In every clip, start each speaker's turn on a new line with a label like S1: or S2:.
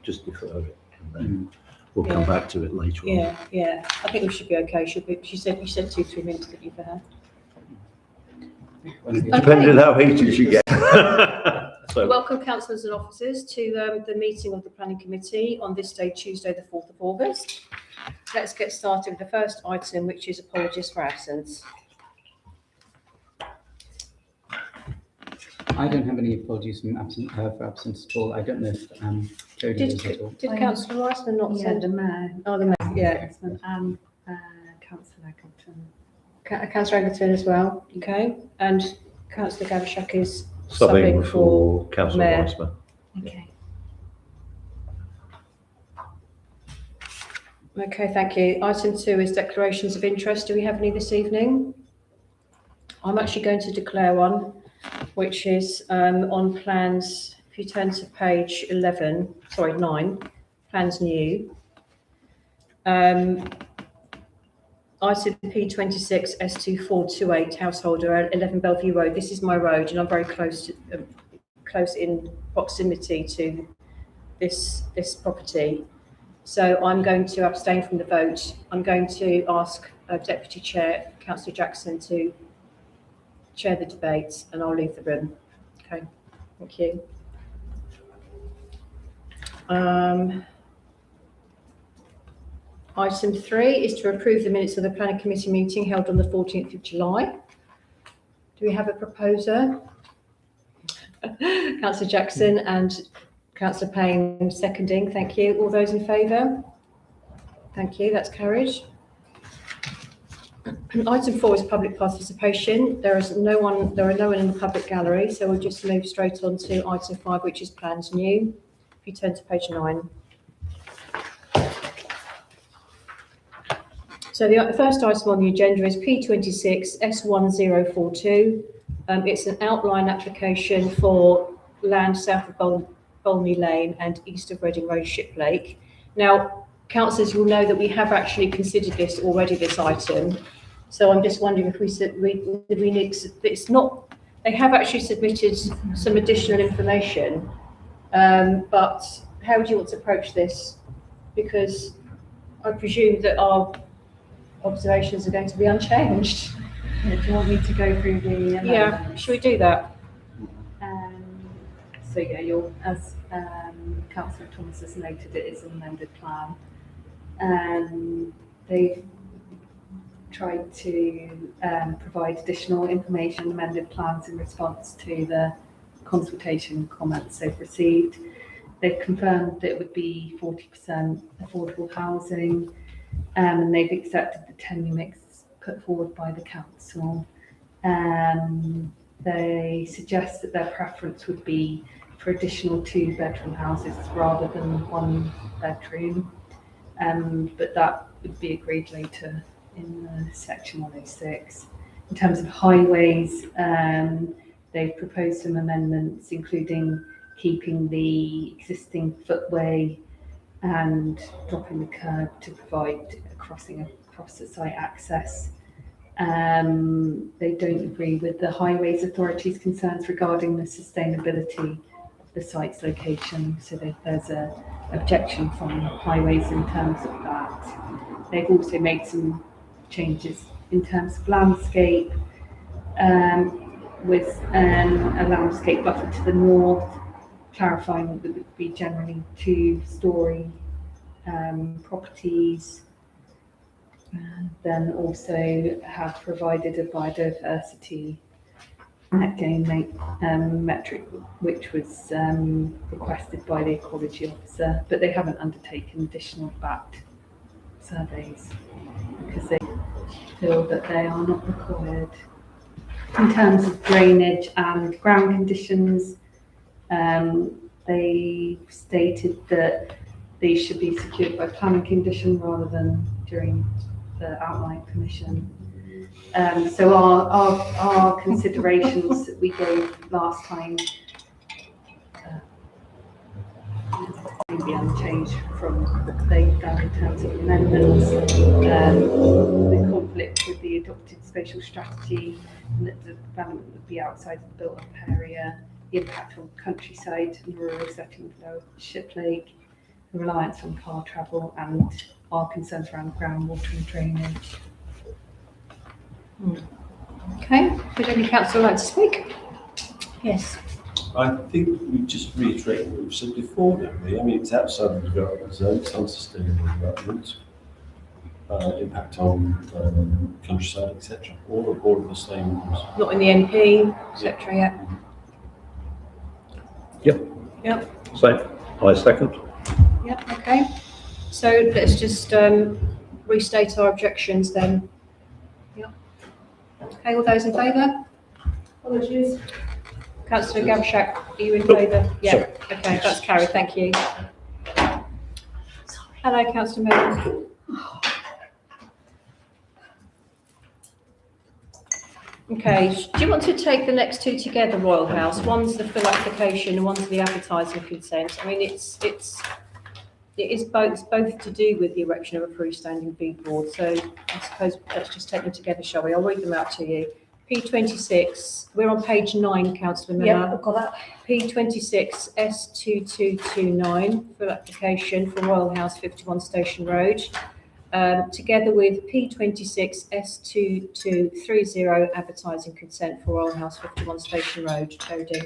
S1: just defer it, and then we'll come back to it later on.
S2: Yeah. I think we should be okay. You said 2-3 minutes, didn't you, for her?
S1: Depending on how heated you get. So,
S2: welcome councillors and officers to the meeting of the Planning Committee on this day, Tuesday the 4th of August. Let's get started with the first item, which is apologies for absence.
S3: I don't have any apologies for absence at all. I don't know if Jodie does at all.
S2: Did Councillor Riceman not send
S4: the mayor?
S2: Oh, the mayor, yeah.
S4: And Councillor Eggleton.
S2: Councillor Egerton as well, okay. And Councillor Gavashak is
S1: subbing for Councillor
S2: Mayor.
S1: Riceman.
S4: Okay.
S2: Okay, thank you. Item 2 is declarations of interest. Do we have any this evening? I'm actually going to declare one, which is on plans. If you turn to page 9, plans new. Item P26 S2428 householder 11 Bellevue Road. This is my road, and I'm very close in proximity to this property. So I'm going to abstain from the vote. I'm going to ask Deputy Chair, Councillor Jackson, to chair the debate, and I'll leave the room. Okay, thank you. Item 3 is to approve the minutes of the Planning Committee meeting held on the 14th of July. Do we have a proposer? Councillor Jackson and Councillor Payne seconding. Thank you. All those in favour? Thank you. That's carried. Item 4 is public participation. There are no one in the public gallery, so we'll just move straight on to item 5, which is plans new. If you turn to page 9. So the first item on the agenda is P26 S1042. It's an outline application for land south of Bolney Lane and east of Reading Road, Shiplake. Now, councillors will know that we have actually considered this already, this item. So I'm just wondering if we need. It's not. They have actually submitted some additional information, but how would you want to approach this? Because I presume that our observations are going to be unchanged.
S4: Do you want me to go through the amendments?
S2: Yeah, should we do that?
S4: So yeah, as Councillor Thomas has noted, it is an amended plan. They've tried to provide additional information, amended plans in response to the consultation comments they've received. They've confirmed that it would be 40% affordable housing, and they've accepted the tenure mix put forward by the council. They suggest that their preference would be for additional 2-bedroom houses rather than 1 bedroom, but that would be agreed later in section 106. In terms of highways, they've proposed some amendments, including keeping the existing footway and dropping the curb to provide a crossing across the site access. They don't agree with the Highways Authority's concerns regarding the sustainability of the site's location, so there's an objection from Highways in terms of that. They've also made some changes in terms of landscape, with a landscape buffer to the north, clarifying that it would be generally 2-storey properties. Then also have provided a biodiversity net gain metric, which was requested by the ecology officer, but they haven't undertaken additional backed surveys because they feel that they are not required. In terms of drainage and ground conditions, they stated that these should be secured by planning condition rather than during the outline permission. So our considerations that we gave last time will be unchanged from what they've done in terms of amendments. The conflict with the adopted spatial strategy, and that the development would be outside the built-up area, the impact on countryside and rural setting below Shiplake, the reliance on car travel and our concerns around groundwater and drainage.
S2: Okay, would any councillor like to speak? Yes.
S5: I think we just reiterate what we've said before, don't we? I mean, it's outside the development zone, it's unsustainable development, impact on countryside, etc. All of the same.
S2: Not in the NP, etc. yet.
S1: Yep.
S2: Yep.
S1: So, I second.
S2: Yep, okay. So let's just restate our objections then. Yep. Okay, all those in favour? Apologies. Councillor Gavshak, are you in favour? Yeah, okay, that's carried, thank you. Hello, Councillor Mills. Okay, do you want to take the next two together, Royal House? One's the full application and one's the advertising consent. I mean, it is both to do with the erection of a freestanding bead board. So I suppose let's just take them together, shall we? I'll read them out to you. P26, we're on page 9, Councillor Miller.
S6: Yeah, I've got that.
S2: P26 S2229 full application for Royal House 51 Station Road. Together with P26 S2230 advertising consent for Royal House 51 Station Road. Jodie.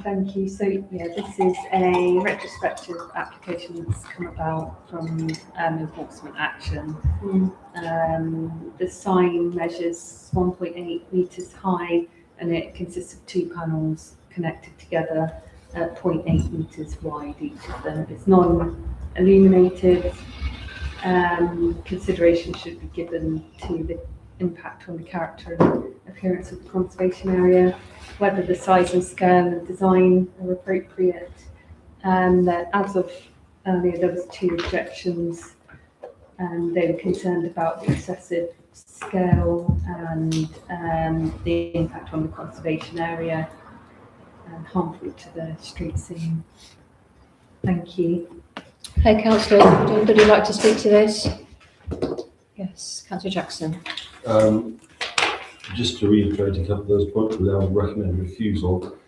S4: Thank you. So yeah, this is a retrospective application that's come about from enforcement action. The sign measures 1.8 metres high and it consists of 2 panels connected together at 0.8 metres wide each of them. It's non-illuminated. Consideration should be given to the impact on the character and appearance of the conservation area, whether the size and scale and design are appropriate. And as of earlier, there was 2 objections, and they were concerned about the excessive scale and the impact on the conservation area and harmful to the street scene. Thank you.
S2: Hey, Councillor, would anybody like to speak to this? Yes, Councillor Jackson.
S5: Just to reiterate a couple of those points, I would recommend refusal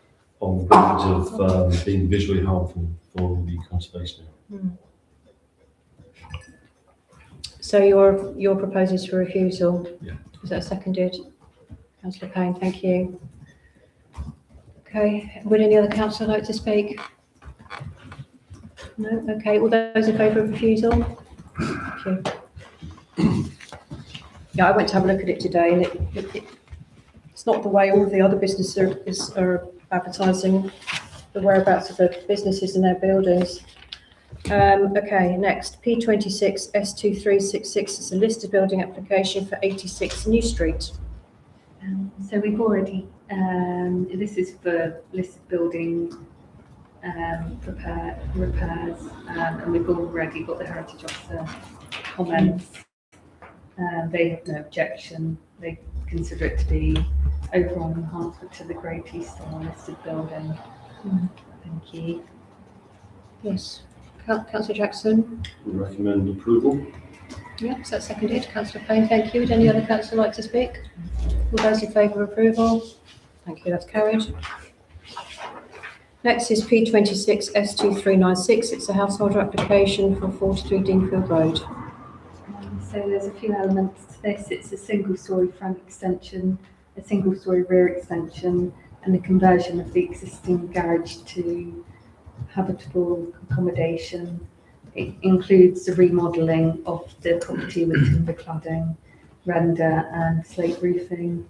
S5: on the grounds of being visually harmful for the conservation area.
S2: So your proposal is for refusal?
S5: Yeah.
S2: Is that seconded? Councillor Payne, thank you. Okay, would any other councillor like to speak? No? Okay, all those in favour of refusal? Thank you. Yeah, I went to have a look at it today and it's not the way all of the other businesses are advertising the whereabouts of the businesses and their buildings. Okay, next, P26 S2366 is a listed building application for 86 New Street.
S4: So we've already, this is for listed building repairs, and we've already got the Heritage Officer comments. They have no objection. They consider it to be overall enhancement to the Great Eastern listed building. Thank you.
S2: Yes, Councillor Jackson.
S5: We recommend approval.
S2: Yeah, is that seconded? Councillor Payne, thank you. Would any other councillor like to speak? All those in favour of approval? Thank you, that's carried. Next is P26 S2396. It's a householder application for 43 Deanfield Road.
S4: So there's a few elements to this. It's a single-storey front extension, a single-storey rear extension, and the conversion of the existing garage to habitable accommodation. It includes the remodelling of the property with timber cladding, render and slate roofing.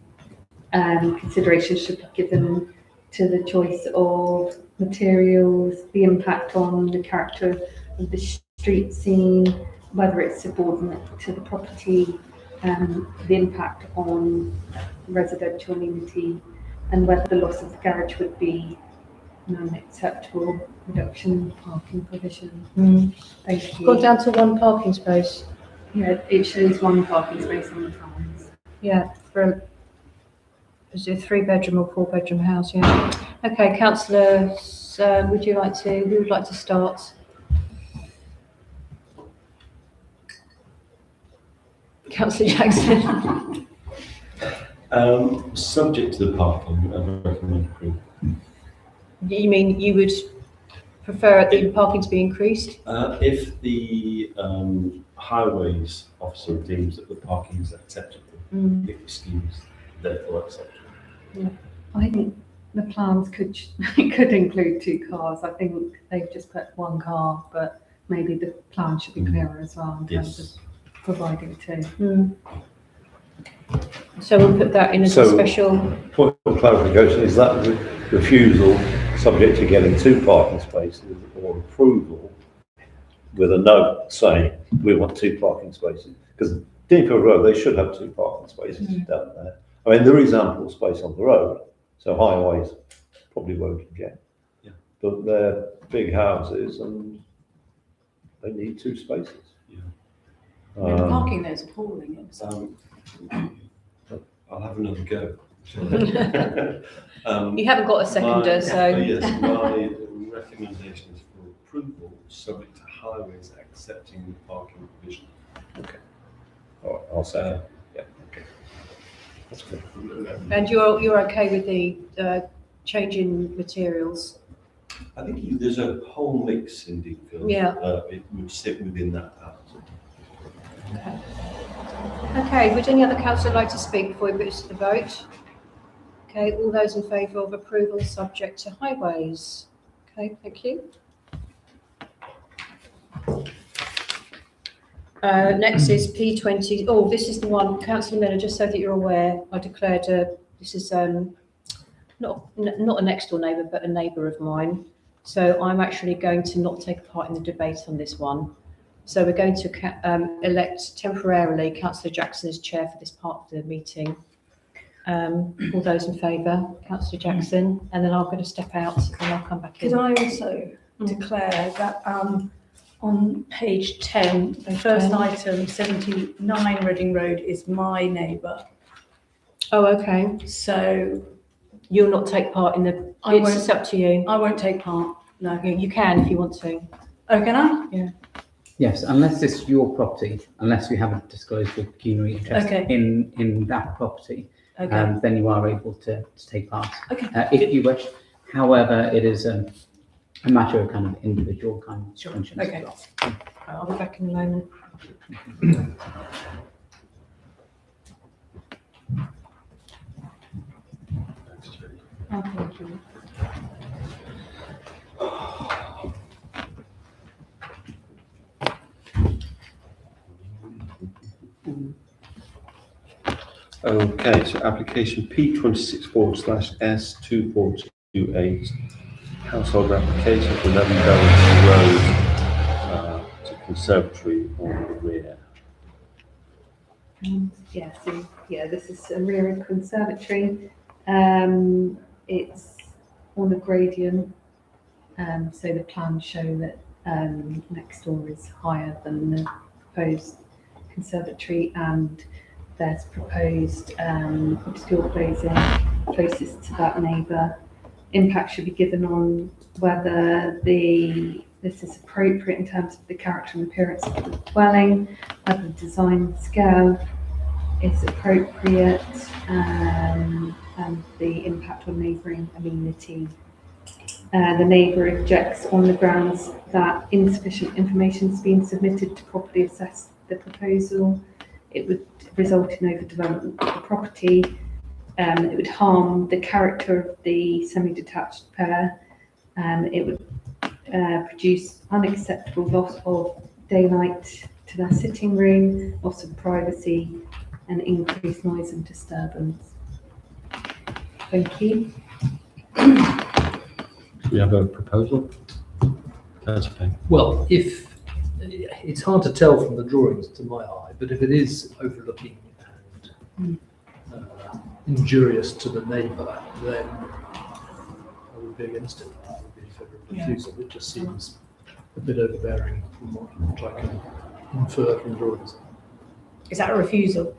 S4: Consideration should be given to the choice of materials, the impact on the character of the street scene, whether it's subordinate to the property, the impact on residential amenity, and whether the loss of the garage would be an acceptable reduction in parking provision. Thank you.
S2: Got down to 1 parking space.
S4: Yeah, it shows 1 parking space on the plans.
S2: Yeah, is it a 3-bedroom or 4-bedroom house? Yeah. Okay, councillors, who would like to start? Councillor Jackson.
S5: Subject to the parking, I recommend approval.
S2: You mean you would prefer the parking to be increased?
S5: If the highways officer deems that the parking is acceptable, if the scheme is therefore acceptable.
S4: I think the plans could include 2 cars. I think they've just put 1 car, but maybe the plan should be clearer as well in terms
S5: Yes.
S4: of providing 2.
S2: So we'll put that in as a
S6: So-
S2: special.
S6: Point of clarification, is that refusal subject to getting 2 parking spaces or approval with a note saying, we want 2 parking spaces? Because Deerfield Road, they should have 2 parking spaces down there. I mean, there is ample space on the road, so highways probably won't object.
S5: Yeah.
S6: But they're big houses and they need 2 spaces.
S5: Yeah.
S7: The parking there is appalling.
S5: I'll have another go.
S2: You haven't got a seconder, so.
S5: Yes, my recommendation is for approval, subject to highways accepting the parking provision.
S6: All right, I'll say that. Yeah, okay. That's good.
S2: And you're okay with the change in materials?
S5: I think there's a whole mix in Deerfield.
S2: Yeah.
S5: It would sit within that part.
S2: Okay, would any other councillor like to speak before we move to the vote? Okay, all those in favour of approval subject to highways? Okay, thank you. Next is P20. Oh, this is the one, Councillor Miller, just so that you're aware, I declared this is not a next door neighbour, but a neighbour of mine. So I'm actually going to not take part in the debate on this one. So we're going to elect temporarily Councillor Jackson as chair for this part of the meeting. All those in favour, Councillor Jackson, and then I'm going to step out and I'll come back in.
S7: Could I also declare that on page 10, the
S2: Page
S7: first
S2: 10.
S7: item, 79 Reading Road, is my neighbour.
S2: Oh, okay.
S7: So
S2: You'll not take part in the,
S7: I
S2: it's
S7: won't.
S2: just up to you.
S7: I won't take part. No.
S2: You can if you want to.
S7: Oh, can I?
S3: Yes, unless it's your property, unless you haven't disclosed your pecuniary interest
S7: Okay.
S3: in that property,
S7: Okay.
S3: then you are able to take part
S7: Okay.
S3: if you wish. However, it is a matter of kind of individual kind of conscience as
S7: Okay.
S3: well.
S2: I'll be back in a moment. Oh, thank you.
S5: Okay, so application P26/S2428, household application for 11 Bellington Road to conservatory on the rear.
S4: This is a rear conservatory. It's on a gradient, so the plans show that next door is higher than the proposed conservatory, and there's proposed obscure glazing closest to that neighbour. Impact should be given on whether this is appropriate in terms of the character and appearance of the dwelling, whether the design scale is appropriate, and the impact on neighbouring amenity. The neighbour objects on the grounds that insufficient information has been submitted to properly assess the proposal. It would result in overdevelopment of the property. It would harm the character of the semi-detached pair. It would produce unacceptable loss of daylight to their sitting room, loss of privacy, and increased noise and disturbance. Thank you.
S5: We have a proposal? Councillor Payne.
S8: Well, if it's hard to tell from the drawings to my eye, but if it is overlooking and injurious to the neighbour, then I would be against it. I would be in favour of refusal. It just seems a bit overbearing from what I can infer from drawings.
S2: Is that a refusal?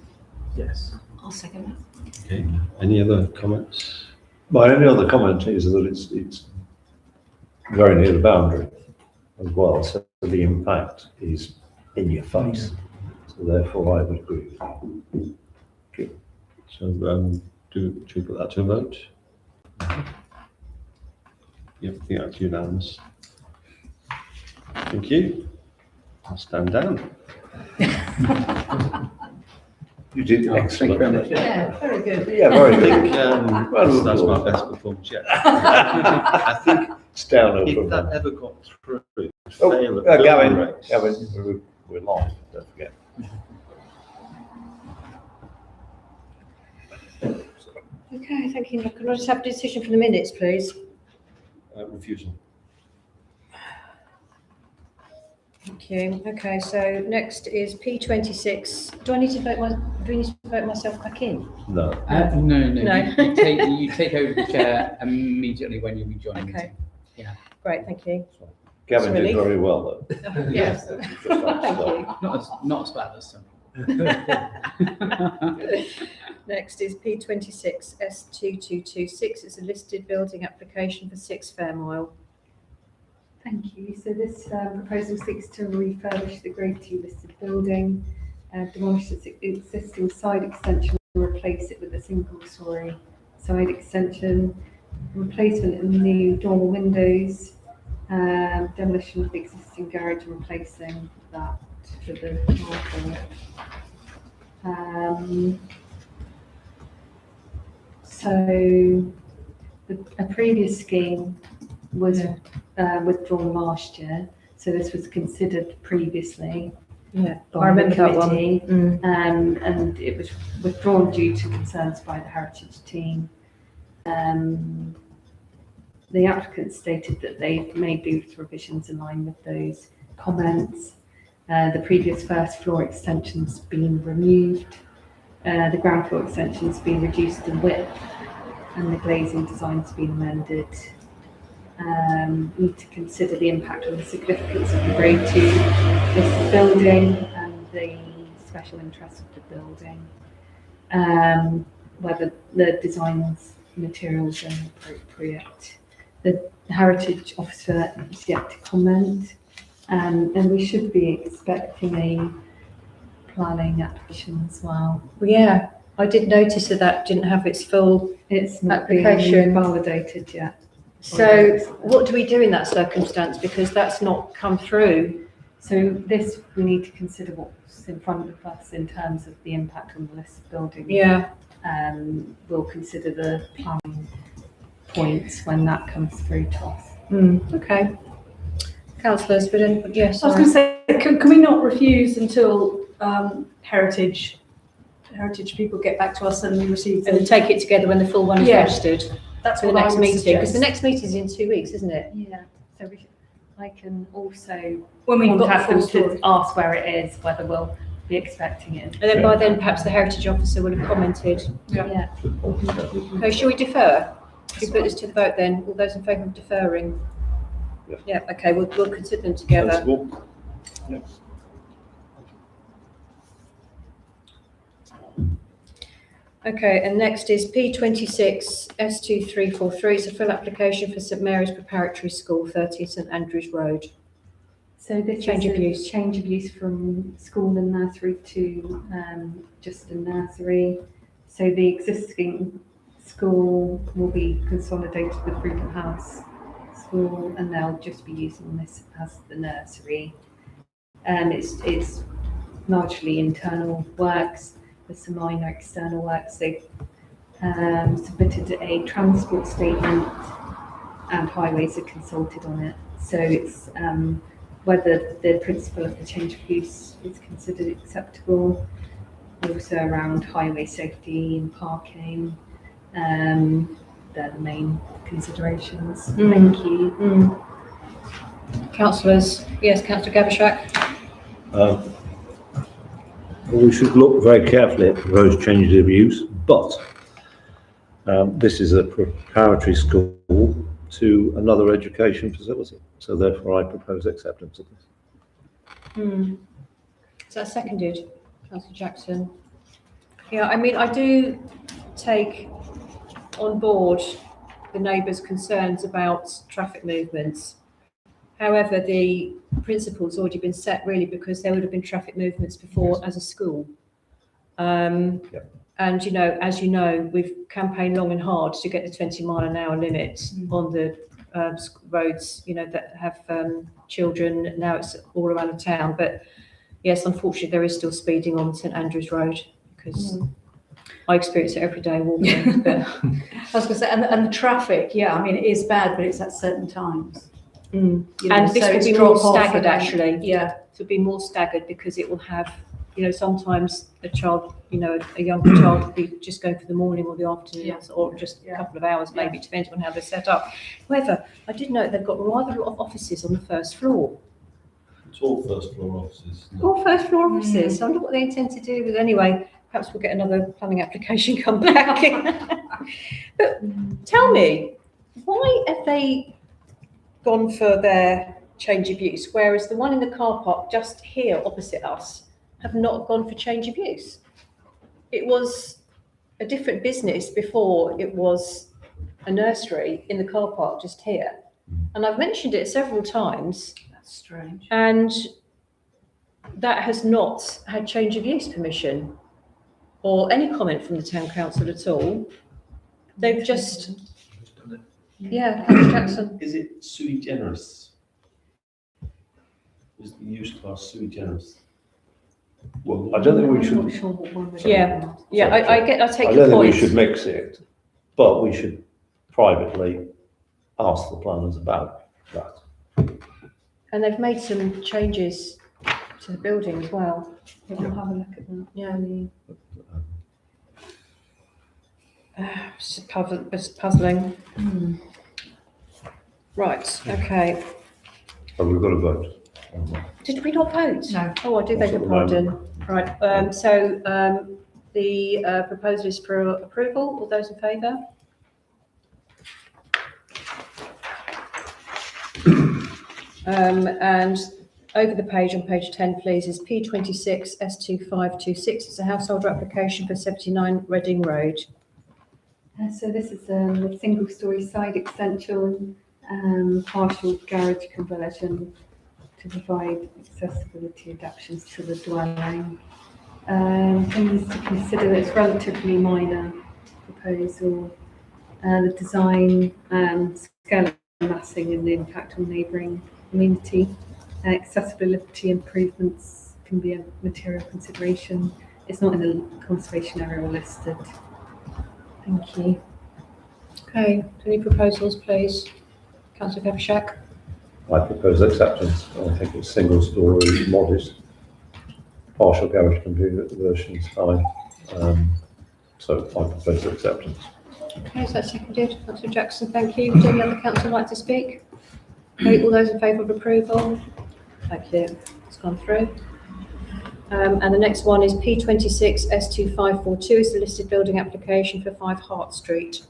S8: Yes.
S2: I'll second that.
S5: Okay, any other comments?
S6: My only other comment is that it's very near the boundary as well, so the impact is in your face. So therefore I would agree with you. Okay.
S5: So, do we put that to a vote? Yeah, I think that's unanimous. Thank you. I'll stand down.
S6: You did
S3: Thank you
S6: excellent.
S3: very much.
S2: Yeah, very good.
S6: Yeah, very
S5: I
S6: good.
S5: think that's my best performance yet. I think
S6: It's downhill
S5: if
S6: from
S5: that
S6: there.
S5: ever got through,
S6: Oh,
S5: fail at
S6: Gavin,
S5: rates.
S6: we're live, don't forget.
S2: Okay, thank you. Can I just have a decision for the minutes, please?
S5: Refusal.
S2: Thank you. Okay, so next is P26. Do I need to vote myself back in?
S6: No.
S3: No.
S2: No.
S3: You take over the chair immediately when you rejoin the
S2: Okay.
S3: meeting. Yeah.
S2: Great, thank you.
S6: Gavin did
S2: Relief.
S6: very well though.
S2: Yes.
S6: Just have to
S2: Thank
S6: stop.
S2: you.
S3: Not as bad as some.
S2: Next is P26 S2226. It's a listed building application for 6 Fairmile.
S4: Thank you. So this proposal seeks to refurbish the Grade 2 listed building, demolish its existing side extension and replace it with a single-storey side extension, replacement of new dormer windows, demolition of the existing garage and replacing that for the market. So a previous scheme was withdrawn last year, so this was considered previously.
S2: Yeah,
S4: by
S2: I remember
S4: the
S2: that one.
S4: committee,
S2: Mm.
S4: and it was withdrawn due to concerns by the heritage team. The applicant stated that they've made booth revisions in line with those comments. The previous first floor extension's been removed. The ground floor extension's been reduced in width, and the glazing design's been amended. Need to consider the impact on the significance of the Grade 2 listed building and the special interest of the building. Whether the design's materials are appropriate. The heritage officer is yet to comment, and we should be expecting a planning application as well.
S2: Well, yeah, I did notice that didn't have its full.
S4: It's not been
S2: Application.
S4: validated yet.
S2: So what do we do in that circumstance? Because that's not come through.
S4: So this, we need to consider what's in front of us in terms of the impact on the listed building.
S2: Yeah.
S4: We'll consider the planning points when that comes through to us.
S2: Okay. Councillors, but yes.
S7: I was going to say, can we not refuse until heritage people get back to us and we receive
S2: And
S7: them?
S2: take it together when the full one is
S7: Yeah.
S2: registered
S7: That's
S2: for the
S7: what I
S2: next
S7: would
S2: meeting, because the
S7: suggest.
S2: next meeting is in 2 weeks, isn't it?
S4: Yeah, so I can also
S7: When we've got
S4: contact
S7: the
S4: them
S7: full
S4: to
S7: story.
S4: ask where it is, whether we'll be expecting it.
S2: And then by then, perhaps the heritage officer will have commented.
S4: Yeah.
S2: Okay, shall we defer? Should we put this to the vote then? All those in favour of deferring?
S6: Yeah.
S2: Yeah, okay, we'll consider them together.
S6: Sensible.
S2: Okay, and next is P26 S2343. It's a full application for St Mary's Preparatory School, 30 St Andrews Road.
S4: So this
S2: Change
S4: is
S2: of
S4: a
S2: use.
S4: change of use from school and nursery to just a nursery. So the existing school will be consolidated with Freedom House School, and they'll just be using this as the nursery. It's largely internal works. There's some minor external works. They've submitted a transport statement, and highways are consulted on it. So it's whether the principle of the change of use is considered acceptable, also around highway safety and parking. They're the main considerations. Thank you.
S2: Councillors, yes, Councillor Gabishak.
S6: We should look very carefully at proposed changes of use, but this is a preparatory school to another education facility. So therefore I propose acceptance of this.
S2: Is that seconded, Councillor Jackson? Yeah, I mean, I do take on board the neighbours' concerns about traffic movements. However, the principle's already been set really because there would have been traffic movements before as a school.
S6: Yep.
S2: And, as you know, we've campaigned long and hard to get the 20-mile-an-hour limit on the roads, that have children. Now it's all around the town. But yes, unfortunately, there is still speeding on St Andrews Road because I experience it every day walking. But
S7: I was going to say, and the traffic, yeah, I mean, it is bad, but it's at certain times.
S2: And
S7: So
S2: this will
S7: it's
S2: be more
S7: drop off
S2: staggered,
S7: and then-
S2: actually.
S7: Yeah.
S2: To be more staggered because it will have, sometimes a child, a younger child will be just going for the morning or the afternoon
S7: Yeah.
S2: or just a
S7: Yeah.
S2: couple of hours, maybe, depending on how they're set up. However, I did note they've got rather a lot of offices on the first floor.
S5: It's all first floor offices. isn't it?
S2: All first floor offices. I wonder what they intend to do with anyway. Perhaps we'll get another planning application come back. But tell me, why have they gone for their change of use, whereas the one in the car park just here opposite us have not gone for change of use? It was a different business before it was a nursery in the car park just here. And I've mentioned it several times,
S7: That's strange.
S2: and that has not had change of use permission or any comment from the town council at all. They've just, yeah, Councillor Jackson.
S5: Is it sui generis? Is the use class sui generis?
S6: Well, I don't think we
S4: I'm
S6: should,
S4: not sure what one would.
S2: Yeah. Yeah, I take
S6: I
S2: your
S6: don't think we
S2: point.
S6: should mix it, but we should privately ask the planners about that.
S2: And they've made some changes to the building as well.
S4: We'll have a look at that.
S2: Yeah. It's puzzling. Right, okay.
S6: But we've got to vote.
S2: Did we not vote?
S7: No.
S2: Oh, I do beg your
S6: Not at the
S2: pardon. Right, the proposal is for approval. All those in favour? And over the page, on page 10, please, is P26 S2526. It's a householder application for 79 Reading Road.
S4: So this is a single-storey side extension, partial garage conversion to provide accessibility adaptations to the dwelling. Things to consider, it's relatively minor proposal. The design, scale of massing and the impact on neighbouring community. Accessibility improvements can be a material consideration. It's not in the conservation area listed. Thank you.
S2: Okay, any proposals, please? Councillor Fevershak?
S6: I propose acceptance. I think it's single story, modest, partial garage conversion is fine. So I propose acceptance.
S2: Okay, is that seconded? Councillor Jackson, thank you. Would any other councillor like to speak? Okay, all those in favour of approval? Thank you. It's gone through. And the next one is P26 S2542. It's the listed building application for 5 Hart Street.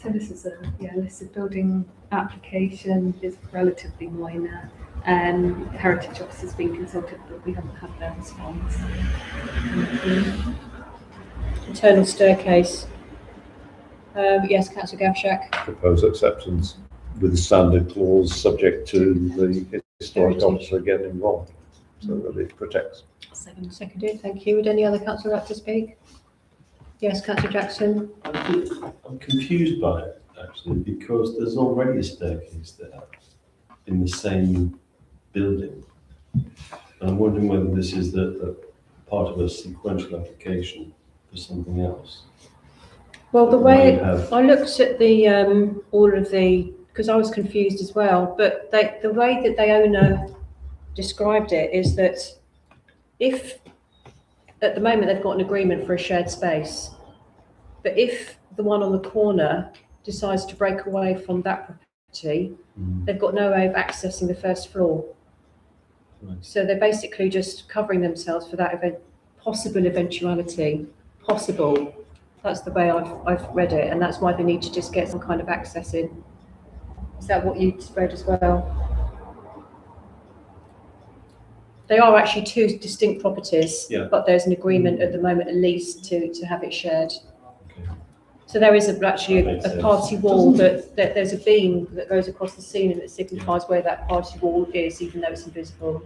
S4: So this is a listed building application. It's relatively minor. Heritage Office has been consulted, but we haven't had their response. Thank you.
S2: Internal staircase. Yes, Councillor Gavshak.
S6: Propose acceptance with the standard clause subject to the historic
S2: Heritage.
S6: officer getting involved, so that it protects.
S2: Seconded, thank you. Would any other councillor like to speak? Yes, Councillor Jackson.
S5: I'm confused by it, actually, because there's already a staircase there in the same building. And I'm wondering whether this is the part of a sequential application for something else.
S2: Well, the
S5: That
S2: way
S5: might have-
S2: I looked at the all of the, because I was confused as well, but the way that the owner described it is that if at the moment they've got an agreement for a shared space, but if the one on the corner decides to break away from that property, they've got no way of accessing the first floor.
S5: Right.
S2: So they're basically just covering themselves for that possible eventuality. Possible. That's the way I've read it, and that's why they need to just get some kind of access in. Is that what you read as well? They are actually 2 distinct properties,
S5: Yeah.
S2: but there's an agreement at the moment at least to have it shared.
S5: Okay.
S2: So there is actually
S5: That makes
S2: a
S5: sense.
S2: party wall that there's a beam that goes across the ceiling that signifies where that party wall is, even though it's invisible.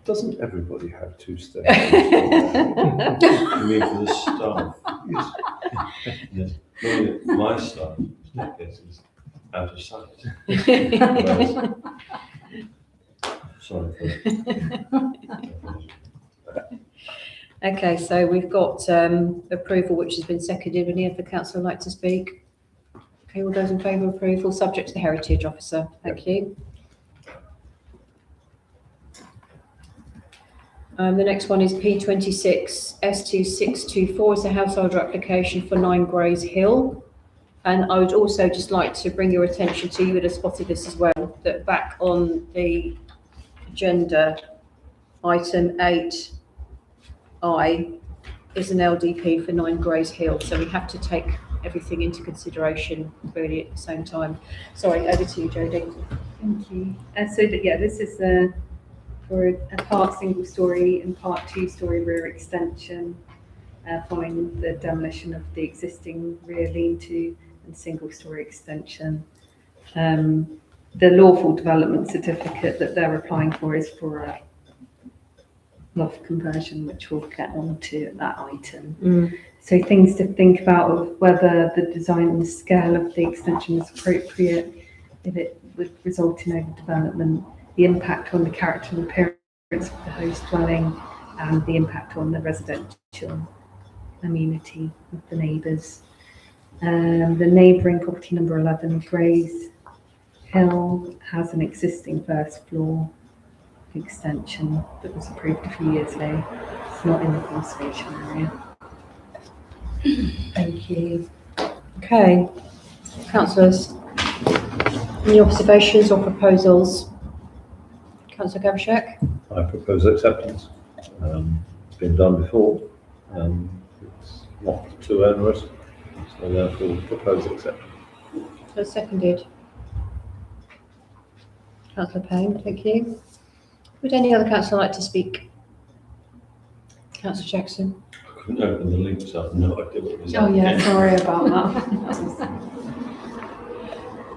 S6: Doesn't everybody have 2 stairs?
S5: You mean for the staff? Yes. Yes. My staff, staircase is out of sight. Whereas- Sorry.
S2: Okay, so we've got approval which has been seconded. Any other councillor like to speak? Okay, all those in favour of approval, subject to the heritage officer. Thank you. The next one is P26 S2624. It's a householder application for 9 Grays Hill. And I would also just like to bring your attention to, you would have spotted this as well, that back on the agenda, item 8I is an LDP for 9 Grays Hill. So we have to take everything into consideration really at the same time. Sorry, over to you, Jodie.
S4: Thank you. This is for a part single story and part 2-story rear extension following the demolition of the existing rear lean-to and single story extension. The lawful development certificate that they're applying for is for a loft conversion, which we'll get on to at that item. So things to think about of whether the design and scale of the extension is appropriate, if it would result in overdevelopment, the impact on the character and appearance of the host dwelling, and the impact on the residential amenity of the neighbours. The neighbouring property number 11, Grays Hill, has an existing first floor extension that was approved a few years ago. It's not in the conservation area. Thank you.
S2: Okay, councillors, any observations or proposals? Councillor Gavashek?
S6: I propose acceptance. It's been done before, it's not too onerous, so therefore propose acceptance.
S2: So seconded. Councillor Payne, thank you. Would any other councillor like to speak? Councillor Jackson?
S5: I couldn't open the link, so I have no idea what it was.
S4: Oh yeah, sorry about that.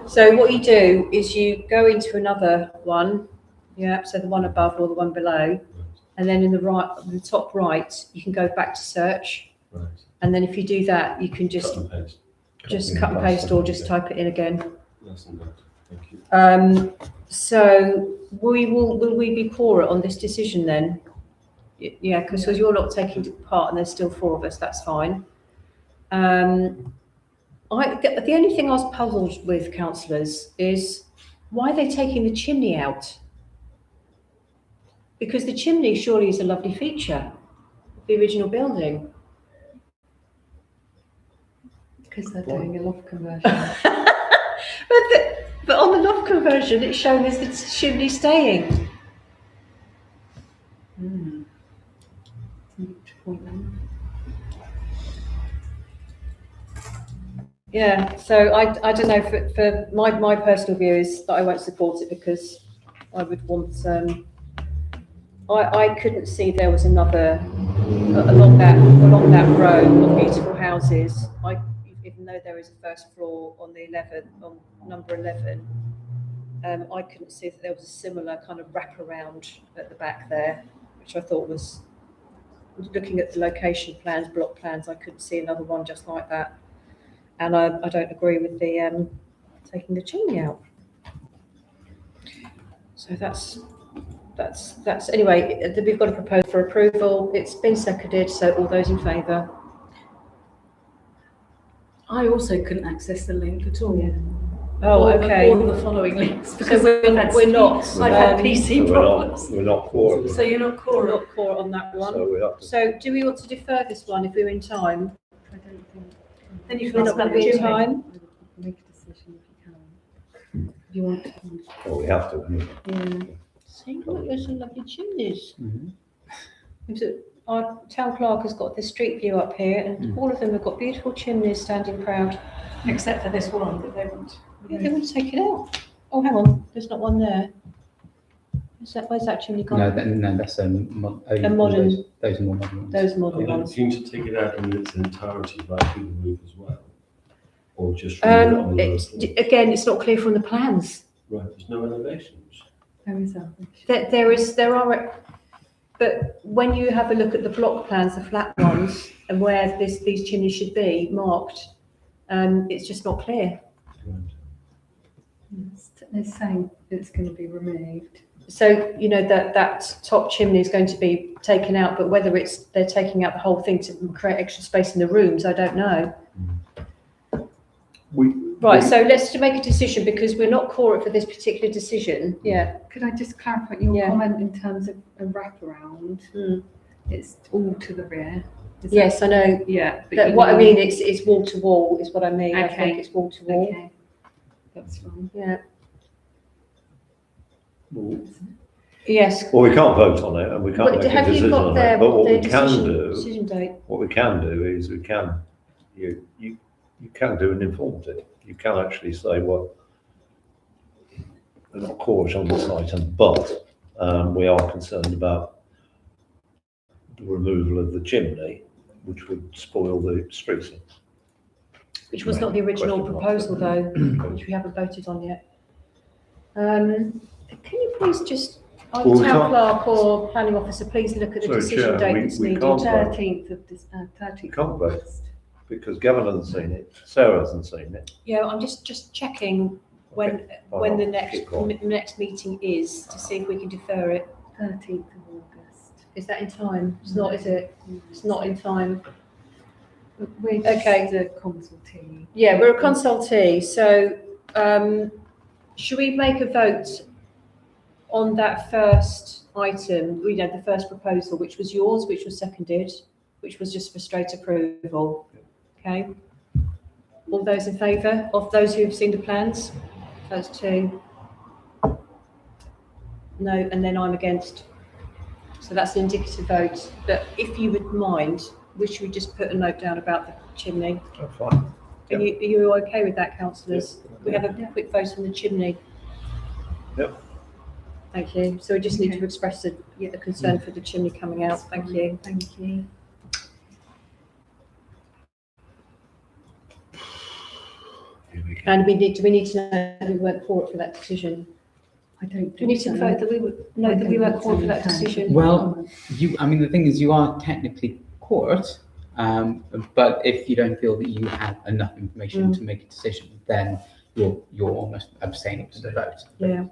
S2: So what you do is you go into another one, yeah, so the one above or the one below, and then in the top right, you can go back to search,
S5: Right.
S2: and then if you do that, you can just
S5: Cut and paste.
S2: cut and paste or just type it in again.
S5: That's not bad. Thank you.
S2: So will we be poorer on this decision then? Yeah, because you're not taking part and there's still 4 of us, that's fine. The only thing I was puzzled with, councillors, is why are they taking the chimney out? Because the chimney surely is a lovely feature of the original building.
S4: Because they're doing a loft conversion.
S2: But on the loft conversion, it's shown as the chimney staying. Yeah, so I don't know, for my personal view is that I won't support it because I would want, I couldn't see there was another, along that row of beautiful houses, even though there is a first floor on number 11, I couldn't see that there was a similar kind of wraparound at the back there, which I thought was, looking at the location plans, block plans, I couldn't see another one just like that. And I don't agree with the taking the chimney out. So that's anyway, we've got a proposal for approval. It's been seconded, so all those in favour?
S7: I also couldn't access the link at all.
S4: Yeah.
S2: Oh, okay.
S7: All the following links.
S2: So
S7: Because
S2: we're not.
S7: I've had PC
S6: So
S7: problems.
S6: we're not core.
S7: So you're not
S2: We're
S7: core.
S2: not core on that one.
S6: So we have to.
S2: So do we want to defer this one if we're in time?
S4: I don't think.
S7: Then you
S2: We're
S7: can
S2: not
S7: ask
S2: going
S7: about
S2: to
S7: the
S2: be in
S7: chimney.
S2: time.
S4: Make a decision if you can. If you want to.
S6: Well, we have to, anyway.
S4: Yeah.
S2: See, look, there's some lovely chimneys.
S3: Mhm.
S2: Our town clerk has got the street view up here, and all of them have got beautiful chimneys standing proud.
S7: Except for this one that they want.
S2: Yeah, they want to take it out. Oh, hang on, there's not one there. Where's that chimney gone?
S3: No, that's a modern. Those are more modern ones.
S2: Those
S5: Are
S2: modern
S5: they
S2: ones.
S5: looking to take it out in its entirety by through the roof as well? Or just remove it on the lower floor?
S2: Again, it's not clear from the plans.
S5: Right, there's no elevations.
S4: There is that.
S2: There are, but when you have a look at the block plans, the flat ones, and where these chimneys should be marked, it's just not clear.
S4: It's saying it's going to be removed.
S2: So, you know, that top chimney is going to be taken out, but whether they're taking out the whole thing to create extra space in the rooms, I don't know. Right, so let's make a decision because we're not core for this particular decision. Yeah.
S4: Could I just clarify your
S2: Yeah.
S4: comment in terms of a wraparound?
S2: Mm.
S4: It's all to the rear. Is
S2: Yes, I know.
S4: that- Yeah.
S2: But
S4: you
S2: what I
S4: know-
S2: mean, it's wall to wall is what I mean. I
S4: Okay.
S2: think it's wall to wall.
S4: Okay. That's fine.
S2: Yeah.
S6: Well,
S2: Yes.
S6: we can't vote on it and we can't
S2: But
S6: make a
S2: have you
S6: decision
S2: got
S6: on
S2: their,
S6: it, but what
S2: their
S6: we can
S2: decision date?
S6: what we can do is you can do an informative. You can actually say, well, they're not core on this item, but we are concerned about the removal of the chimney, which would spoil the streeting.
S2: Which was not the original
S6: Question mark.
S2: proposal though, which we haven't voted on yet. Can you please just,
S6: Well, we
S2: town
S6: can't-
S2: clerk or planning officer, please look at the
S6: Sorry,
S2: decision
S6: Chair,
S2: date
S6: we-
S2: that's
S6: we
S2: needed.
S6: can't-
S4: 13th of
S6: You can't vote because Gavin hasn't seen it, Sarah hasn't seen it.
S2: Yeah, I'm just checking when
S6: Okay.
S2: when the
S6: I'll
S2: next
S6: keep going.
S2: next meeting is to see if we can defer it.
S4: 13th of August.
S2: Is that in time? It's not, is it? It's not in time.
S4: We're just
S2: Okay.
S4: a consultee.
S2: Yeah, we're a consultee, so should we make a vote on that first item, you know, the first proposal, which was yours, which was seconded, which was just for straight approval? Okay. All those in favour of those who have seen the plans? Those two. No, and then I'm against. So that's an indicative vote. But if you would mind, should we just put a note down about the chimney?
S6: That's fine.
S2: Are you okay with that, councillors? We have a quick vote on the chimney.
S6: Yep.
S2: Thank you. So we just need to
S4: Okay.
S2: express a concern for the chimney coming out. Thank you.
S4: Thank you.
S6: Here we go.
S2: And do we need to know that we weren't for it for that decision?
S4: I don't.
S2: Do we need to vote that we would know that we weren't for that decision?
S3: Well, I mean, the thing is, you are technically court, but if you don't feel that you have enough information to make a decision, then you're almost abstaining from the vote.
S2: Yeah.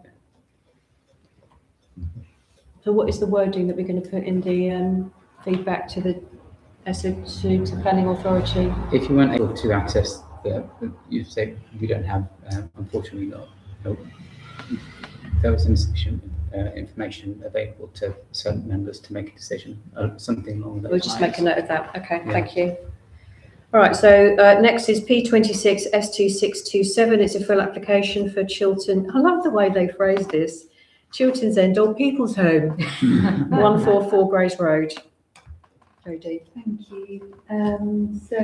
S2: So what is the wording that we're going to put in the feedback to the to planning authority?
S3: If you weren't able to access you say we don't have, unfortunately, there was insufficient information available to certain members to make a decision, something along those
S2: We'll just
S3: lines.
S2: make a note of that. Okay,
S3: Yeah.
S2: thank you. All right, so next is P26 S2627. It's a full application for Chiltern. I love the way they phrased this. Chiltern's End or People's Home, 144 Grays Road. Jodie.
S4: Thank you. So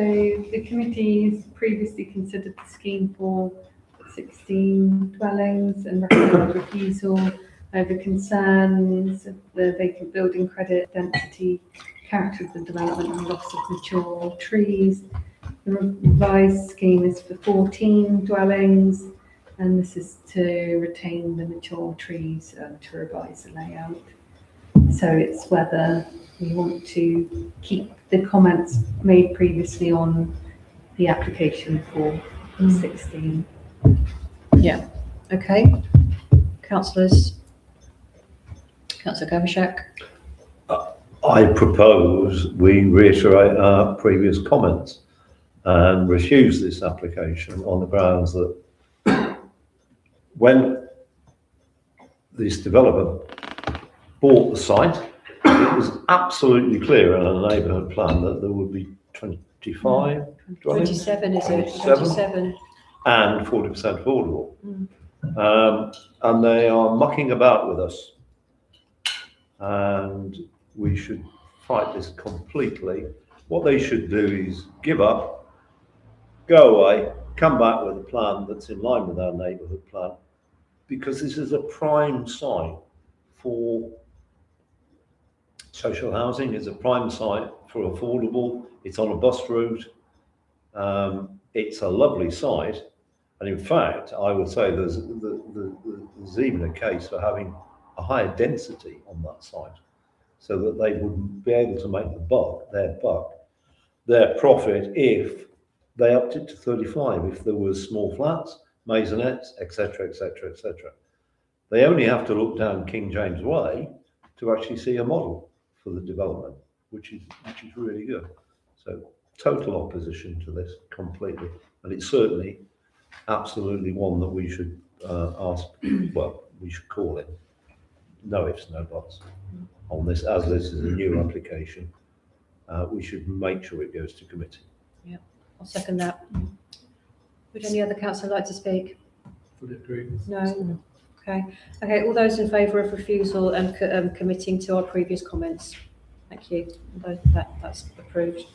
S4: the committee has previously considered the scheme for 16 dwellings and recommended refusal over concerns of the vacant building credit, density, character of the development and loss of mature trees. The revised scheme is for 14 dwellings, and this is to retain the mature trees to revise the layout. So it's whether we want to keep the comments made previously on the application for 16.
S2: Yeah, okay. Councillors. Councillor Gavishak.
S6: I propose we reiterate our previous comments and refuse this application on the grounds that when this developer bought the site, it was absolutely clear in a neighbourhood plan that there would be 25 dwellings
S2: 27, is it?
S6: 27.
S2: 27.
S6: and 40% affordable. And they are mucking about with us. And we should fight this completely. What they should do is give up, go away, come back with a plan that's in line with our neighbourhood plan, because this is a prime site for social housing, it's a prime site for affordable, it's on a bus route, it's a lovely site, and in fact, I would say there's even a case for having a higher density on that site, so that they would be able to make their profit, if they upped it to 35. If there was small flats, maisonettes, etc., etc., etc. They only have to look down King James Way to actually see a model for the development, which is really good. So total opposition to this completely, and it's certainly absolutely one that we should ask. Well, we should call it. No ifs, no buts on this, as this is a new application. We should make sure it goes to committee.
S2: I'll second that. Would any other councillor like to speak?
S8: Fully agree.
S2: No? Okay. Okay, all those in favour of refusal and committing to our previous comments? Thank you. That's approved.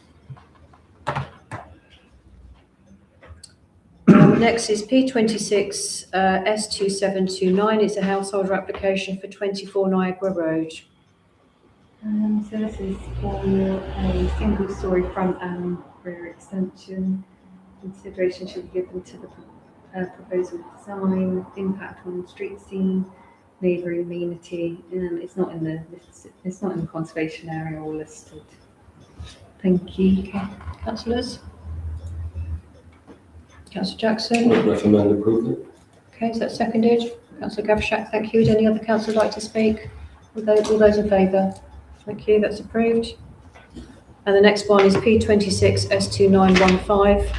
S2: Next is P26 S2729. It's a householder application for 24 Niagara Road.
S4: So this is for a single-storey front and rear extension. Consideration should be given to the proposal design, impact on street scene, neighbouring amenity. It's not in the conservation area or listed. Thank you.
S2: Okay. Councillors? Councillor Jackson?
S5: Would recommend approval.
S2: Okay, is that seconded? Councillor Gavshak, thank you. Would any other councillor like to speak? All those in favour? Thank you, that's approved. And the next one is P26 S2915,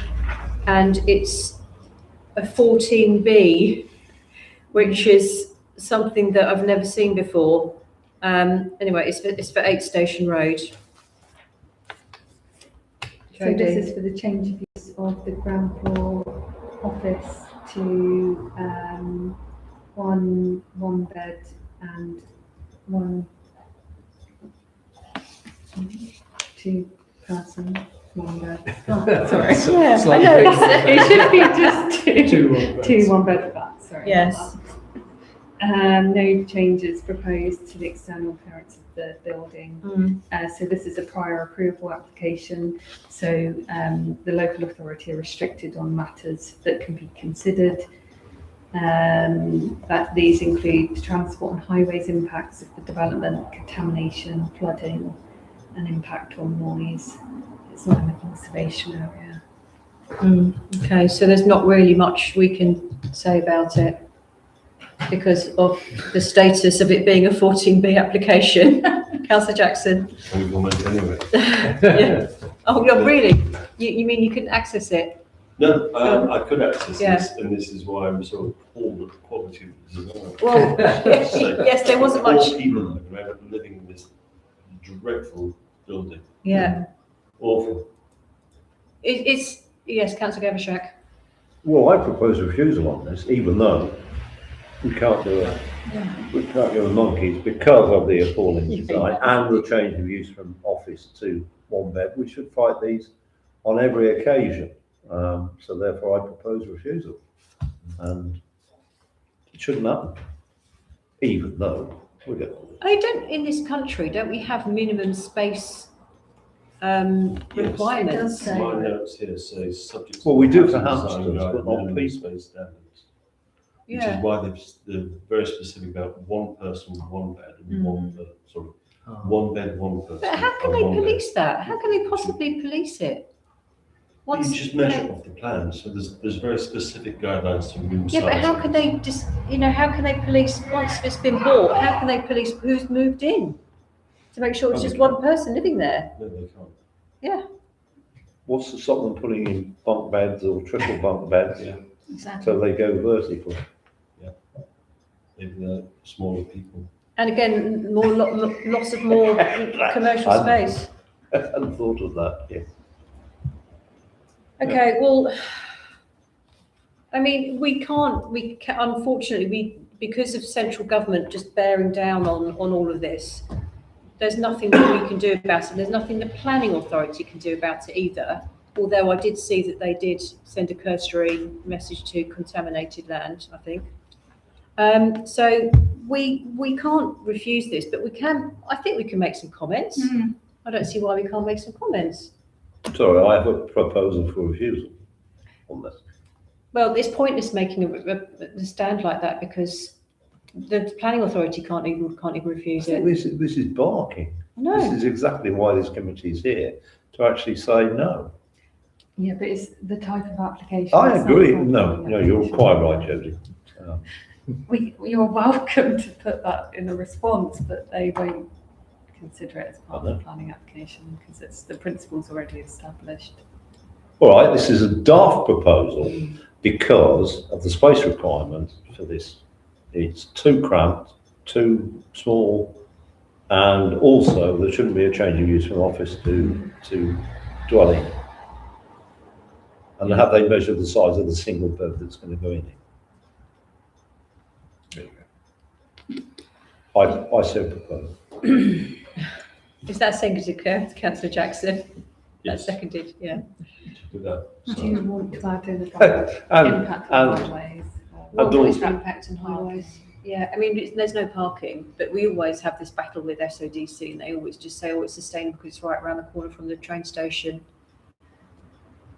S2: and it's a 14B, which is something that I've never seen before. Anyway, it's for 8 Station Road.
S4: So this is for the change of use of the ground floor office to one bed and two person, one bed. Oh, sorry.
S8: Yeah,
S4: I know, it should be just two one bed flats, sorry.
S2: Yes.
S4: No changes proposed to the external appearance of the building. So this is a prior approval application. So the local authority are restricted on matters that can be considered. That these include transport and highways impacts of the development, contamination, flooding, and impact on noise. It's not in the conservation area.
S2: Okay, so there's not really much we can say about it because of the status of it being a 14B application. Councillor Jackson?
S5: We will make anyway.
S2: Yeah. Oh, really? You mean you couldn't access it?
S5: No, I could access
S2: Yeah.
S5: this, and this is why I'm so appalled at the quality of the design.
S2: Well, yes, there wasn't much.
S5: All people are going to be living in this dreadful building.
S2: Yeah.
S5: Awful.
S2: It's yes, Councillor Gavashak.
S6: Well, I propose refusal on this, even though we can't do it. We can't go with monkeys because of the appalling design and the change of use from office to one bed. We should fight these on every occasion. So therefore I propose refusal. And it shouldn't happen, even though we get.
S2: In this country, don't we have minimum space requirements?
S4: It does.
S5: My notes here say subject.
S6: Well, we do
S5: to
S6: for
S5: design
S6: hamsters,
S5: guide
S6: but not
S5: minimum
S6: people.
S5: space standards. Which
S2: Yeah.
S5: is why they're very specific about one person, one bed, and one bed, one person.
S2: But how can
S5: and
S2: they
S5: one bed.
S2: police that? How can they possibly police it?
S5: You just measure it off the plan, so there's very specific guidelines to room
S2: Yeah, but
S5: size.
S2: how can they just, how can they police, once it's been bought, how can they police who's moved in? To make sure it's just one person living there?
S5: No, they can't.
S2: Yeah.
S6: What's the stop them putting in bunk beds or triple bunk beds
S5: Yeah,
S2: Exactly.
S6: so they go vertical?
S5: they're smaller people.
S2: And again, loss of more commercial space.
S6: I hadn't thought of that, yeah.
S2: Okay, well, I mean, unfortunately, because of central government just bearing down on all of this, there's nothing that we can do about it. There's nothing the planning authority can do about it either. Although I did see that they did send a cursory message to contaminated land, I think. So we can't refuse this, but I think we can make some comments. I don't see why we can't make some comments.
S6: Sorry, I have a proposal for refusal on this.
S2: Well, it's pointless making a stand like that because the planning authority can't even refuse it.
S6: This is barking.
S2: No.
S6: This is exactly why this committee is here, to actually say no.
S4: Yeah, but it's the type of application.
S6: I
S4: it's not
S6: agree.
S4: a
S6: No,
S4: planning
S6: no, you're
S4: application.
S6: quite right, Jodie.
S4: You're welcome to put that in a response, but they won't consider it as part of the planning application because it's the principle's already established.
S6: All right, this is a daft proposal because of the space requirement for this. It's too cramped, too small, and also there shouldn't be a change of use from office to dwelling. And have they measured the size of the single bed that's going to go in it? I so propose.
S2: Is that seconded, Councillor Jackson? That's
S5: Yes.
S2: seconded, yeah.
S5: With that,
S4: Do you want to add in about impact on highways?
S2: Well,
S6: Dawn-
S2: what is the impact on highways? Yeah, I mean, there's no parking, but we always have this battle with SODC and they always just say, oh, it's sustainable because it's right around the corner from the train station.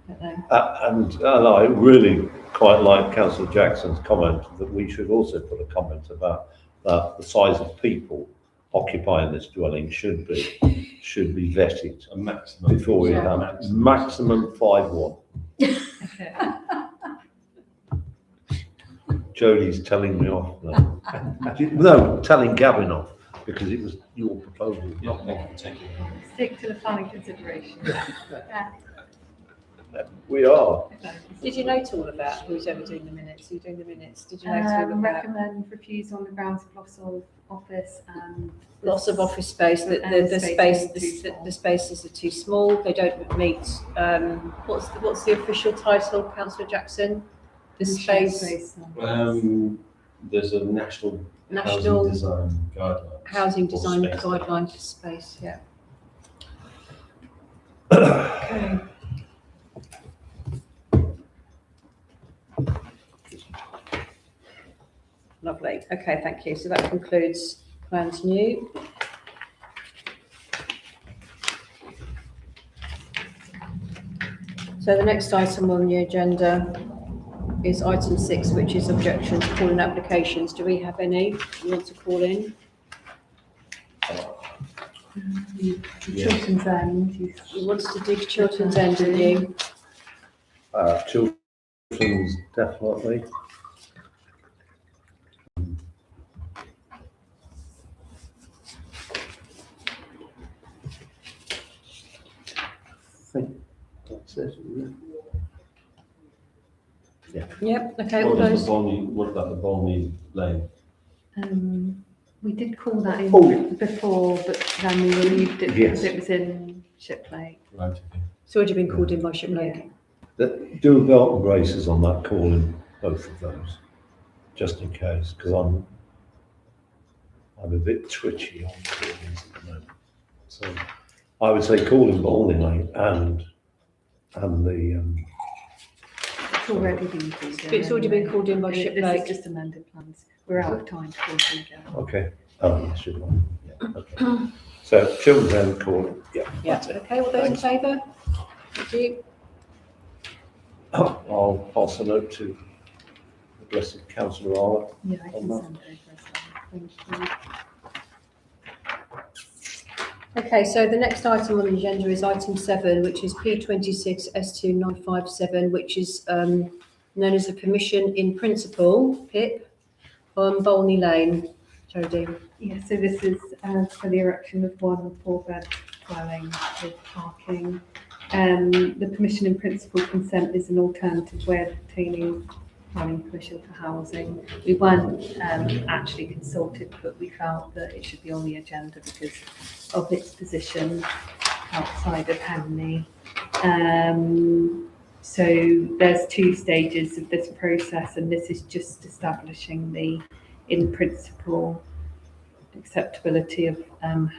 S2: Don't know.
S6: And I really quite like Councillor Jackson's comment that we should also put a comment about that the size of people occupying this dwelling should be vetted
S5: a maximum.
S6: before we have maximum 5-1.
S4: Okay.
S6: Jodie's telling me off now. No, telling Gavin off because it was your proposal, not mine.
S4: Stick to the planning consideration.
S6: We are.
S2: Did you note all of that? Who's ever doing the minutes? Are you doing the minutes? Did you note all of that?
S4: Recommend refusal on the grounds of loss of office and.
S2: Lots of office space, the spaces are too small, they don't meet, what's the official title, Councillor Jackson? The space,
S5: There's a national
S2: National
S5: housing design guidelines.
S2: Housing
S5: for
S2: Design
S5: space.
S2: Guidelines for space, yeah. Okay. Lovely, okay, thank you, so that concludes plans new. So the next item on the agenda is item 6, which is objections, call-in applications. Do we have any you want to call in?
S4: Chilton's End.
S2: You wanted to do Chilton's End, didn't you?
S6: Children's definitely. I think that's it, isn't
S2: Yep, okay, all those.
S5: What about the Bolney Lane?
S4: We did call that in
S6: Oh.
S4: before, but then we removed it
S6: Yes.
S4: because it was in Shiplake.
S5: Right, okay.
S2: It's already been called in by Shiplake.
S6: Do a belt and braces on that call in both of those, just in case, because I'm a bit twitchy on call-ins at the moment. So I would say call in Bolney Lane and the
S4: It's already been called in.
S2: It's already been called in by
S4: This
S2: Shiplake.
S4: is just amended plans. We're out of time to call them again.
S6: okay. Oh, yes, should one. Yeah, okay. So children's end call in. Yeah.
S2: Yeah,
S6: That's it.
S2: okay, all those in favour? Thank you.
S6: I'll pass a note to the blessed Councillor Arler.
S4: Yeah, I can
S6: On
S4: send over as well. Thank you.
S2: Okay, so the next item on the agenda is item 7, which is P26 S2957, which is known as a permission in principle, PIP, on Bolney Lane. Jodie.
S4: Yeah, so this is for the erection of 1 4-bed dwelling with parking. The permission in principle consent is an alternative way of obtaining planning permission for housing. We weren't actually consulted, but we felt that it should be on the agenda because of its position outside of Henley. So there's 2 stages of this process, and this is just establishing the in principle acceptability of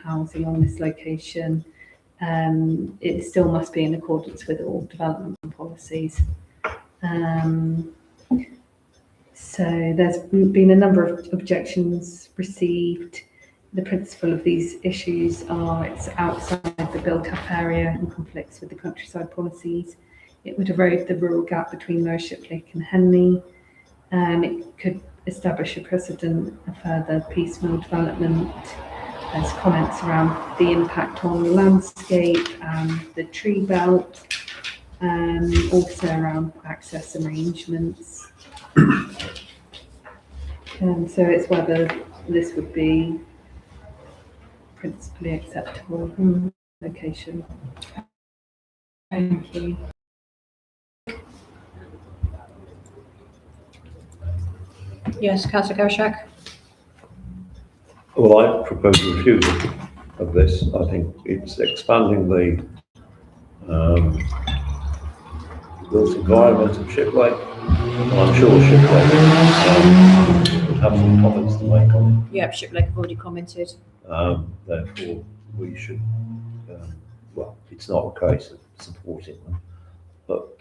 S4: housing on this location. It still must be in accordance with all development policies. So there's been a number of objections received. The principle of these issues are it's outside the built-up area and conflicts with the countryside policies. It would erode the rural gap between Lower Shiplake and Henley. It could establish a precedent of further piecemeal development. There's comments around the impact on the landscape and the tree belt. Also around access arrangements. So it's whether this would be principally acceptable location. Thank you.
S2: Yes, councillor Kowshak?
S6: Well, I propose a refusal of this. I think it's expanding the built environment of Shipley. And I'm sure Shipley would have some comments to make on
S2: Yep, Shiplake have already commented.
S6: it. Therefore, we should, well, it's not a case of supporting them, but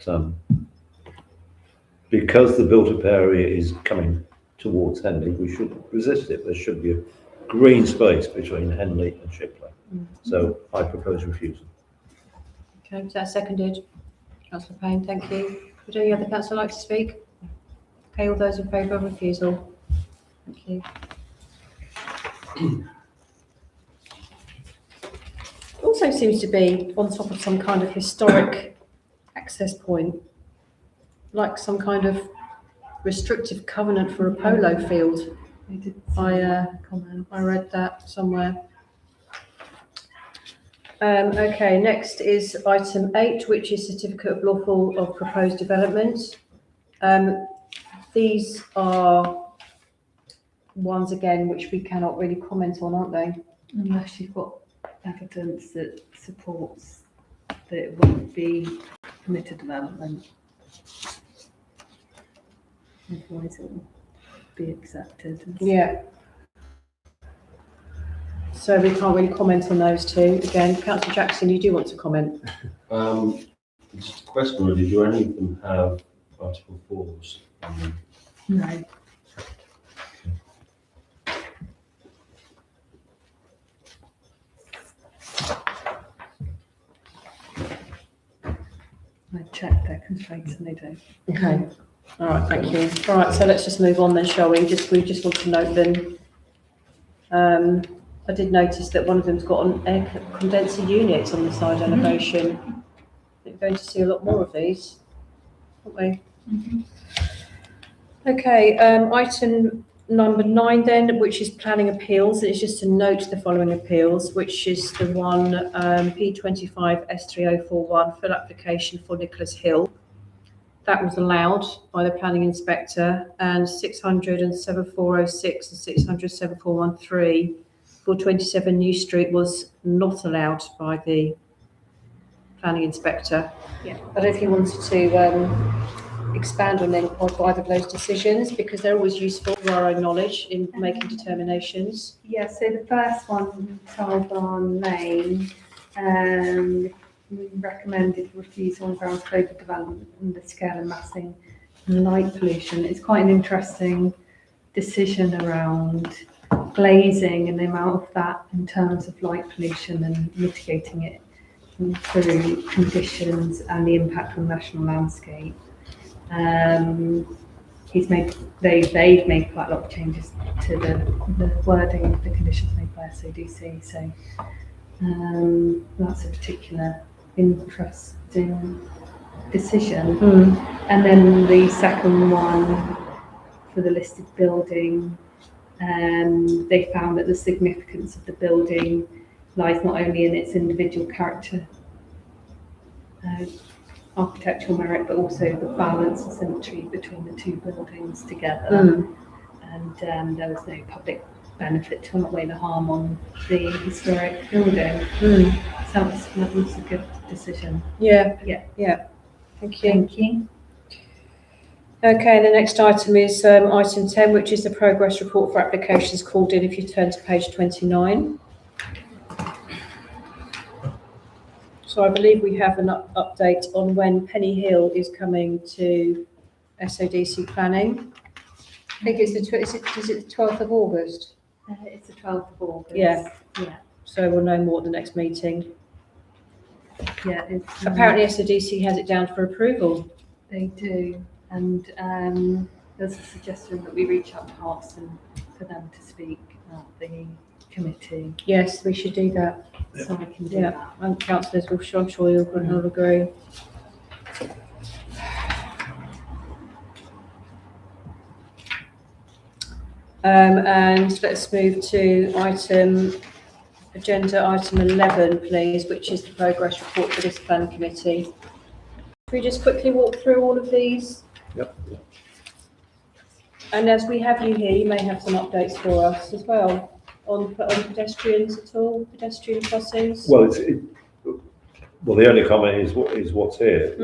S6: because the built-up area is coming towards Henley, we should resist it. There should be a green space between Henley and Shipley. So I propose refusal.
S2: Okay, is that seconded? Councillor Payne, thank you. Would any other councillor like to speak? Okay, all those in favour of refusal? Thank you. Also seems to be on top of some kind of historic access point, like some kind of restrictive covenant for a polo field.
S4: I did
S2: I
S4: comment.
S2: I read that somewhere. Okay, next is item 8, which is certificate of lawful of proposed development. These are ones again which we cannot really comment on, aren't they?
S4: Unless you've got evidence that supports that it won't be permitted development. Otherwise it will be accepted.
S2: Yeah. So we can't really comment on those two. Again, Councillor Jackson, you do want to comment?
S5: Just a question, really, do any of them have Article 4s?
S4: No. I checked their constraints and they don't.
S2: Okay. All right, thank you. All right, so let's just move on then, shall we? We just want to note them. I did notice that one of them's got an air condenser unit on the side elevation. We're going to see a lot more of these, aren't we? Okay, item number 9 then, which is planning appeals. It's just to note the following appeals, which is the one P25 S3041 full application for Nicholas Hill. That was allowed by the planning inspector, and 600 and 7406 and 600 7413 for 27 New Street was not allowed by the planning inspector.
S4: Yeah.
S2: I don't know if you wanted to expand on any of either of those decisions, because they're always useful for our own knowledge in making determinations.
S4: Yeah, so the first one, Taldon Lane, we recommended refusal on grounds of overdevelopment and the scale and massing and light pollution. It's quite an interesting decision around glazing and the amount of that in terms of light pollution and mitigating it through conditions and the impact on the national landscape. They've made quite a lot of changes to the wording of the conditions made by SODC. So that's a particular interesting decision. And then the second one for the listed building, they found that the significance of the building lies not only in its individual character, architectural merit, but also the balance and symmetry between the two buildings together. And there was no public benefit to outweigh the harm on the historic building. So that was a good decision.
S2: Yeah. Thank you.
S4: Thank you.
S2: Okay, the next item is item 10, which is the progress report for applications called in, if you turn to page 29. So I believe we have an update on when Penny Hill is coming to SODC planning. I think it's is it the 12th of August?
S4: It's the 12th of August.
S2: Yeah.
S4: Yeah.
S2: So we'll know more at the next meeting.
S4: Yeah.
S2: Apparently SODC has it down for approval.
S4: They do. And there's a suggestion that we reach out to Hartson for them to speak at the committee.
S2: Yes, we should do that.
S4: So I can do that.
S2: And councillors, I'm sure you'll agree. And let's move to agenda item 11, please, which is the progress report for this plan committee. Can we just quickly walk through all of these?
S6: Yep.
S2: And as we have you here, you may have some updates for us as well on pedestrians at all, pedestrian crossings.
S6: Well, well, the only comment is what's here.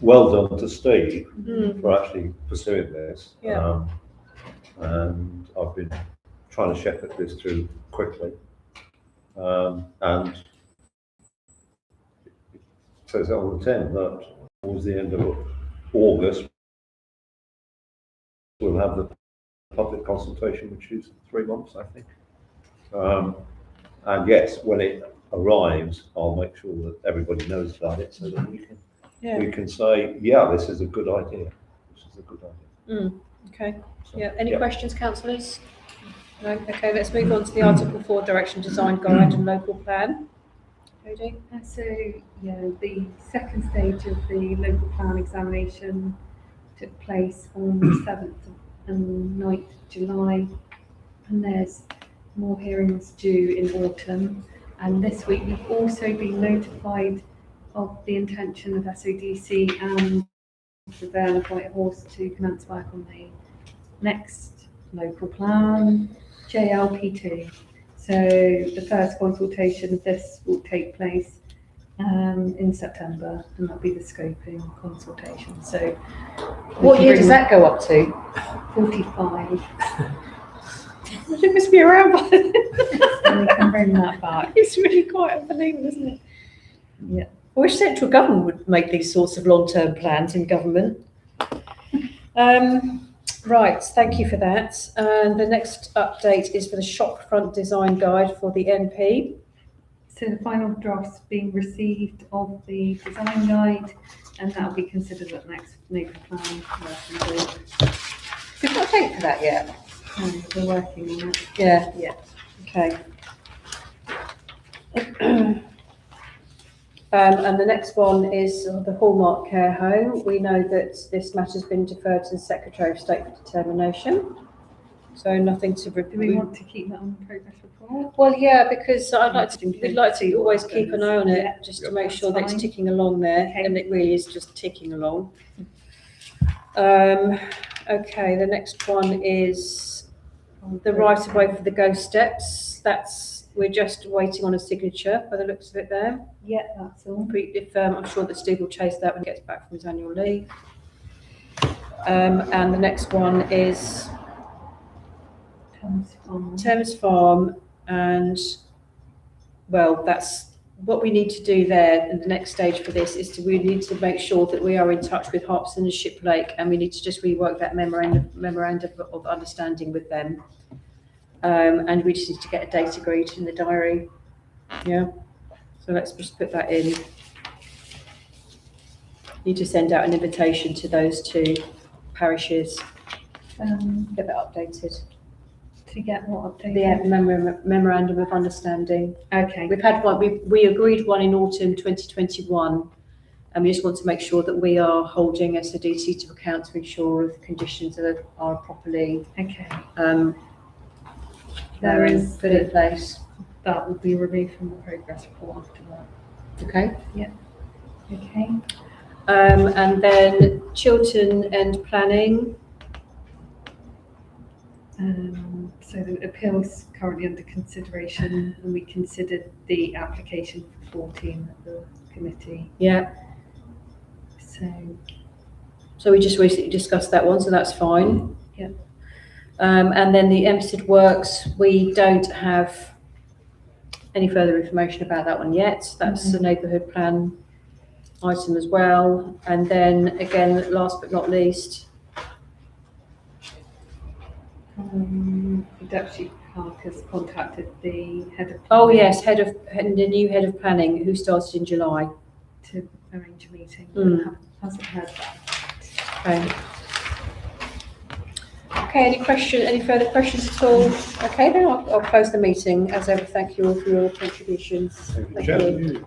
S6: Well done to Steve for actually pursuing this.
S2: Yeah.
S6: And I've been trying to shepherd this through quickly. And it says on the 10th that towards the end of August, we'll have the public consultation, which is 3 months, I think. And yes, when it arrives, I'll make sure that everybody knows about it so that we can say, yeah, this is a good idea. This is a good idea.
S2: Okay.
S6: So,
S2: Yeah. Any questions, councillors? No. Okay. Let's move on to the Article 4 Direction Design Guide and Local Plan. Jodie?
S4: So, yeah, the second stage of the local plan examination took place on the 7th and 9th of July, and there's more hearings due in autumn. And this week we've also been notified of the intention of SODC and the Vale of Whitehorse to commence work on the next local plan, JLP2. So the first consultation of this will take place in September, and that'll be the scoping consultation. So
S2: What year does that go up to?
S4: 45.
S2: It must be around by then.
S4: So we can bring that back.
S2: It's really quite unbelievable, isn't it?
S4: Yeah.
S2: I wish central government would make these sorts of long-term plans in government. Right, thank you for that. And the next update is for the shopfront design guide for the NP.
S4: So the final draft's being received of the design guide, and that'll be considered at the next neighbourhood plan working group.
S2: We've got a date for that yet?
S4: We're working on it.
S2: Yeah.
S4: Yeah.
S2: Okay. And the next one is the Hallmark Care Home. We know that this matter's been deferred to the Secretary of State for determination. So nothing to
S4: Do we
S2: review.
S4: want to keep that on the progress report?
S2: Well, yeah, because we'd like to
S4: See what
S2: always keep an eye on it,
S4: Yeah.
S2: just to make
S4: That's
S2: sure that it's
S4: fine.
S2: ticking along there,
S4: Okay.
S2: and it really is just ticking along. Okay, the next one is the right of way for the ghost steps. We're just waiting on a signature by the looks of it there.
S4: Yeah, that's all.
S2: I'm sure that Steve will chase that when he gets back from his annual leave. And the next one is Thames Farm, and well, that's what we need to do there. And the next stage for this is we need to make sure that we are in touch with Harpston and Shiplake, and we need to just rework that memorandum of understanding with them. And we just need to get a date agreed in the diary. Yeah. So let's just put that in. Need to send out an invitation to those two parishes. Get that updated.
S4: To get what updated?
S2: The memorandum of understanding.
S4: Okay.
S2: We've had one. We agreed one in autumn 2021, and we just want to make sure that we are holding SODC to account to ensure the conditions are properly
S4: Okay.
S2: put in place.
S4: That will be removed from the progress report after that.
S2: Okay.
S4: Okay.
S2: And then Chiltern End Planning.
S4: So the appeal's currently under consideration, and we considered the application for 14 at the committee.
S2: Yeah.
S4: So
S2: We just recently discussed that one, so that's fine.
S4: Yeah.
S2: And then the EMSID works, we don't have any further information about that one yet. That's the neighbourhood plan item as well. And then again, last but not least,
S4: the Deputy Clerk has contacted the head of.
S2: oh yes, the new head of planning who started in July.
S4: To arrange a meeting. Hasn't heard that.
S2: Okay. Okay, any further questions at all? Okay, then I'll close the meeting. As ever, thank you all for your contributions.
S6: Thank you,
S2: Thank
S6: Chair.
S2: you.